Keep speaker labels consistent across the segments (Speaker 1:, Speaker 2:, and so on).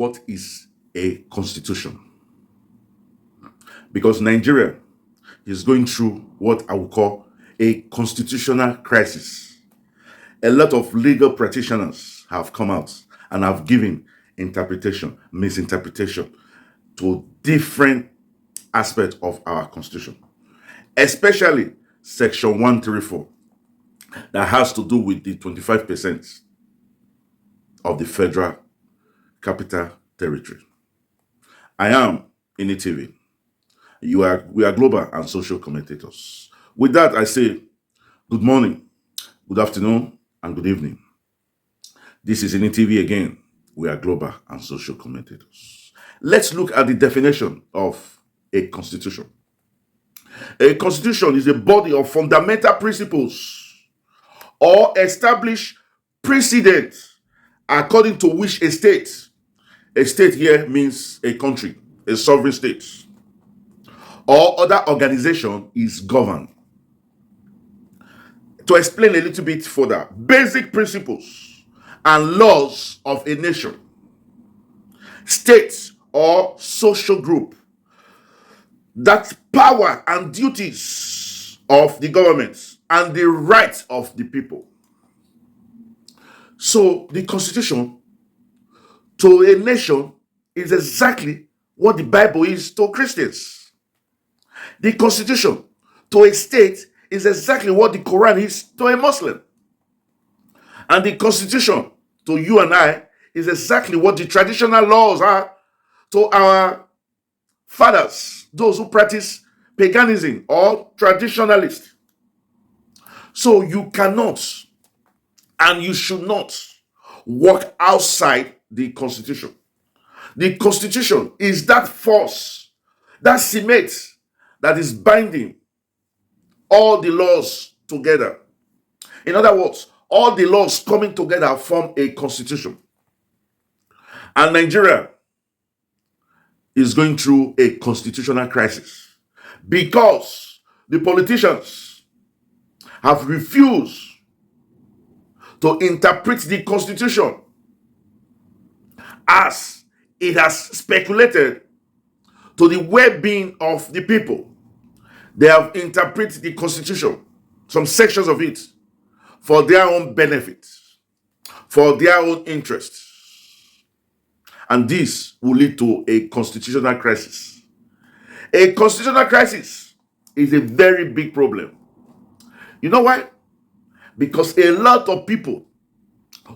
Speaker 1: what is a constitution. Because Nigeria is going through what I would call a constitutional crisis. A lot of legal practitioners have come out and have given interpretation, misinterpretation to different aspects of our constitution, especially section 134 that has to do with the 25% of the federal capital territory. I am INITV. We are global and social commentators. With that, I say good morning, good afternoon, and good evening. This is INITV again. We are global and social commentators. Let's look at the definition of a constitution. A constitution is a body of fundamental principles or established precedent according to which a state here means a country, a sovereign state, or other organization is governed. To explain a little bit further, basic principles and laws of a nation, state, or social group, that power and duties of the government and the rights of the people. So the constitution to a nation is exactly what the Bible is to Christians. The constitution to a state is exactly what the Quran is to a Muslim. And the constitution to you and I is exactly what the traditional laws are to our fathers, those who practice paganism or traditionalists. So you cannot and you should not walk outside the constitution. The constitution is that force, that cement that is binding all the laws together. In other words, all the laws coming together form a constitution. And Nigeria is going through a constitutional crisis because the politicians have refused to interpret the constitution as it has speculated to the well-being of the people. They have interpreted the constitution, some sections of it, for their own benefit, for their own interests. And this will lead to a constitutional crisis. A constitutional crisis is a very big problem. You know why? Because a lot of people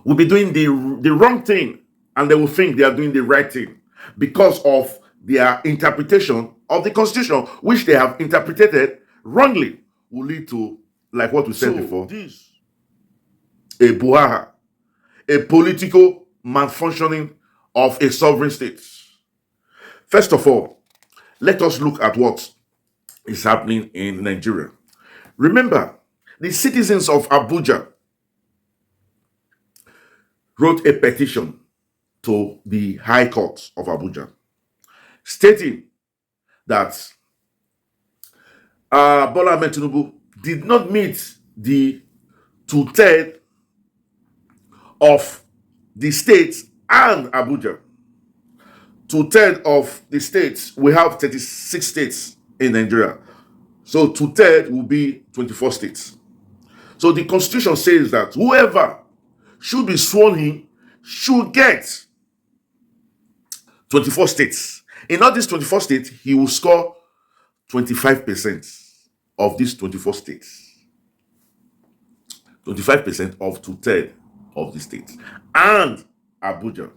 Speaker 1: will be doing the wrong thing and they will think they are doing the right thing because of their interpretation of the constitution, which they have interpreted wrongly, will lead to, like what we said before, this a brouhaha, a political malfunctioning of a sovereign state. First of all, let us look at what is happening in Nigeria. Remember, the citizens of Abuja wrote a petition to the High Court of Abuja stating that Bola Ahmed Tinubu did not meet the 2/3 of the states and Abuja. 2/3 of the states, we have 36 states in Nigeria. So 2/3 will be 24 states. So the constitution says that whoever should be sworn in should get 24 states. In all these 24 states, he will score 25% of these 24 states. 25% of 2/3 of the states. And Abuja.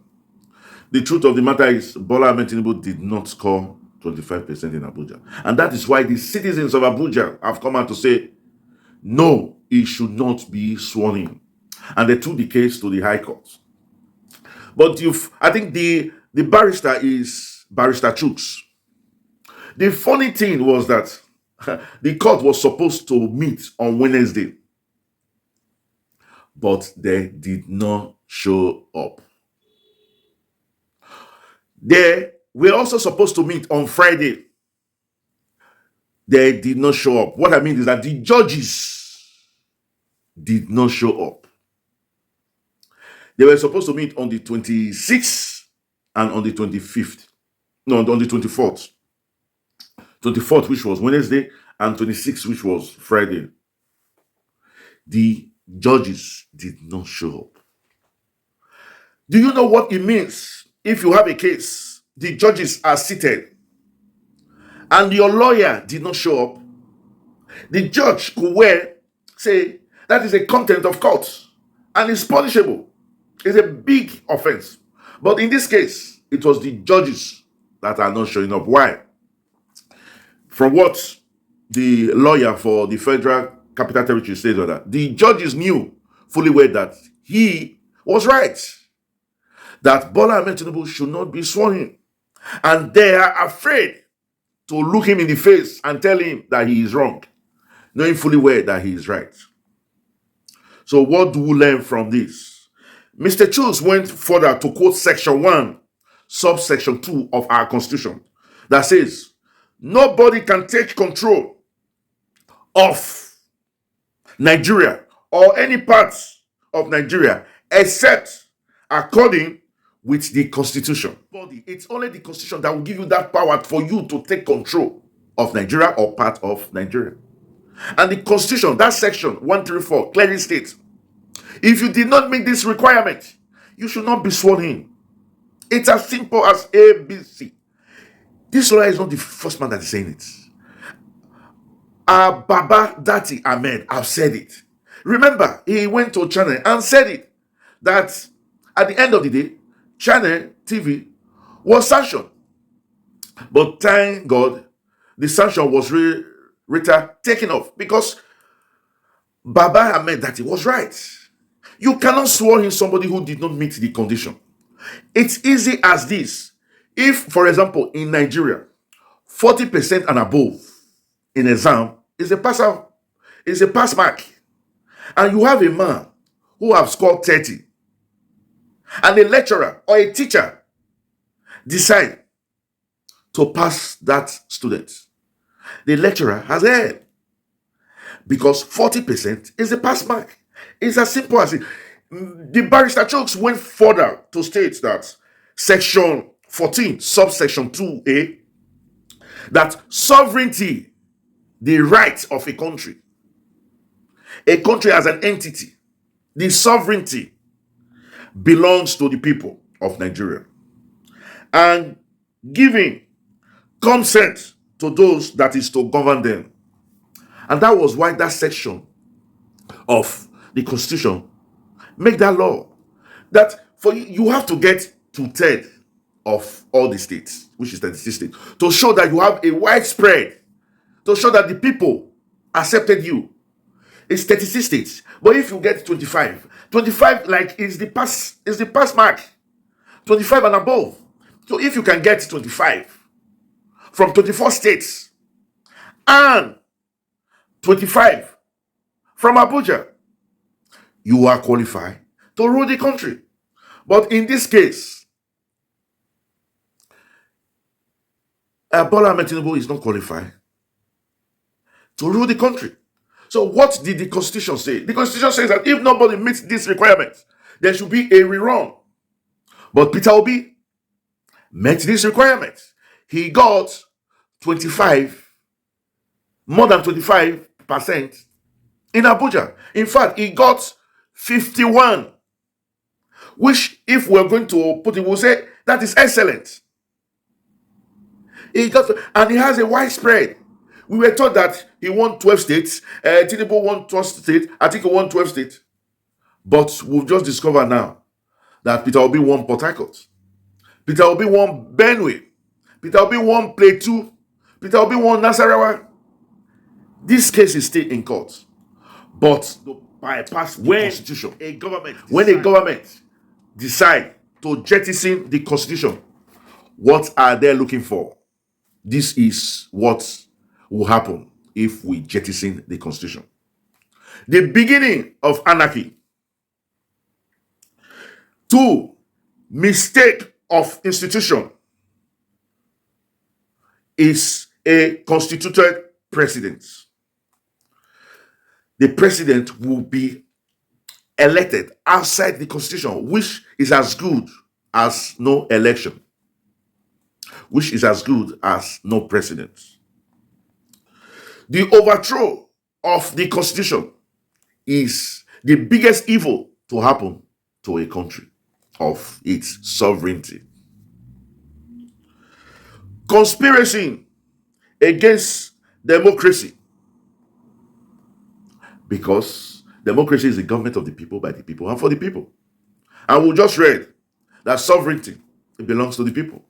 Speaker 1: The truth of the matter is, Bola Ahmed Tinubu did not score 25% in Abuja. And that is why the citizens of Abuja have come out to say, no, he should not be sworn in. And they took the case to the High Court. But I think the barrister is Barrister Chooks. The funny thing was that the court was supposed to meet on Wednesday, but they did not show up. They were also supposed to meet on Friday. They did not show up. What I mean is that the judges did not show up. They were supposed to meet on the 26th and on the 25th. No, on the 24th. 24th, which was Wednesday, and 26th, which was Friday. The judges did not show up. Do you know what it means if you have a case, the judges are seated, and your lawyer did not show up? The judge could say that is a contempt of court and it's punishable. It's a big offense. But in this case, it was the judges that are not showing up. Why? From what the lawyer for the Federal Capital Territory said, that the judges knew fully well that he was right, that Bola Ahmed Tinubu should not be sworn in, and they are afraid to look him in the face and tell him that he is wrong, knowing fully well that he is right. So what do we learn from this? Mr. Chus went further to quote section 1, subsection 2 of our constitution that says, nobody can take control of Nigeria or any parts of Nigeria except according with the constitution. It's only the constitution that will give you that power for you to take control of Nigeria or part of Nigeria. And the constitution, that section 134, clearly states, if you did not meet this requirement, you should not be sworn in. It's as simple as ABC. This lawyer is not the first man that is saying it. Baba Dati Ahmed have said it. Remember, he went to Channel and said it, that at the end of the day, Channel TV was sanctioned. But thank God, the sanction was taken off because Baba Ahmed Dati was right. You cannot swear in somebody who did not meet the condition. It's easy as this. If, for example, in Nigeria, 40% and above in exam is a pass mark, and you have a man who have scored 30, and a lecturer or a teacher decide to pass that student, the lecturer has erred because 40% is a pass mark. It's as simple as it. The barrister Chokes went further to state that section 14, subsection 2A, that sovereignty, the right of a country as an entity, the sovereignty belongs to the people of Nigeria, and giving consent to those that is to govern them. And that was why that section of the constitution make that law, that for you have to get 2/3 of all the states, which is 36 states, to show that you have a widespread, to show that the people accepted you. It's 36 states. But if you get 25 like is the pass mark, 25 and above. So if you can get 25 from 24 states and 25 from Abuja, you are qualified to rule the country. But in this case, Bola Ahmed Tinubu is not qualified to rule the country. So what did the Constitution say? The Constitution says that if nobody meets this requirement, there should be a rerun. But Peter Obi met this requirement. He got 25, more than 25% in Abuja. In fact, he got 51, which if we're going to put it, we'll say that is excellent. And he has a widespread. We were told that he won 12 states, Tinubu won 12 states, I think he won 12 states. But we've just discovered now that Peter Obi won Port Harcourt. Peter Obi won Benue. Peter Obi won Plateau. Peter Obi won Nasarawa. This case is still in court. But bypass the constitution. When a government decide to jettison the constitution, what are they looking for? This is what will happen if we jettison the constitution. The beginning of anarchy. 2, mistake of institution is a constituted president. The president will be elected outside the constitution, which is as good as no election. which is as good as no precedent. The overthrow of the Constitution is the biggest evil to happen to a country of its sovereignty. Conspiracy against democracy, because democracy is the government of the people, by the people, and for the people. And we just read that sovereignty, it belongs to the people.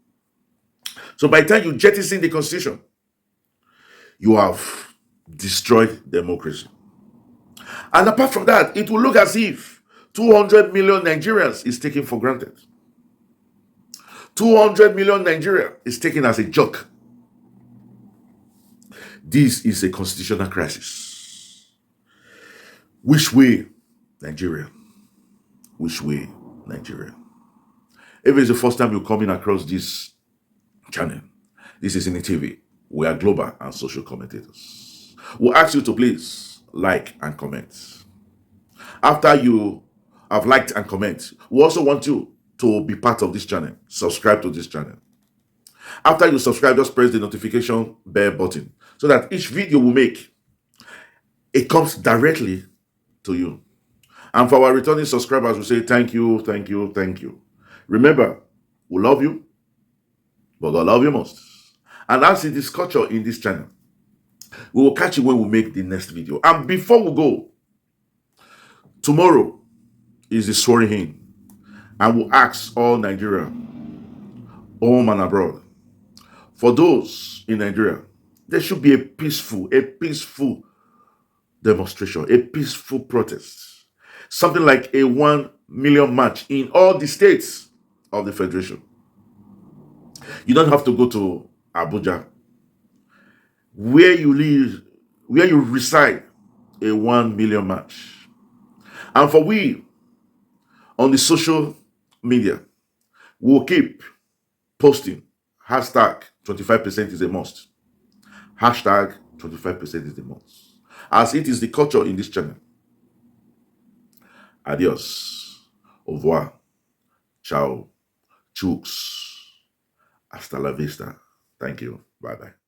Speaker 1: So by the time you jettison the Constitution, you have destroyed democracy. And apart from that, it will look as if 200 million Nigerians is taken for granted. 200 million Nigeria is taken as a joke. This is a constitutional crisis. Which way, Nigeria? Which way, Nigeria? If it's the first time you're coming across this channel, this is in the TV. We are global and social commentators. We'll ask you to please like and comment. After you have liked and comment, we also want you to be part of this channel. Subscribe to this channel. After you subscribe, just press the notification bell button so that each video we make, it comes directly to you. And for our returning subscribers, we say thank you, thank you, thank you. Remember, we love you, but God love you most. And as it is culture in this channel, we will catch you when we make the next video. And before we go, tomorrow is the swearing in. And we'll ask all Nigeria, home and abroad, for those in Nigeria, there should be a peaceful demonstration, a peaceful protest. Something like a 1 million march in all the states of the Federation. You don't have to go to Abuja. Where you live, where you reside, a 1 million march. And for we, on the social media, we'll keep posting hashtag 25% is a must. Hashtag 25% is the must. As it is the culture in this channel. Adios. Au revoir. Ciao. Chooks. Hasta la vista. Thank you. Bye-bye.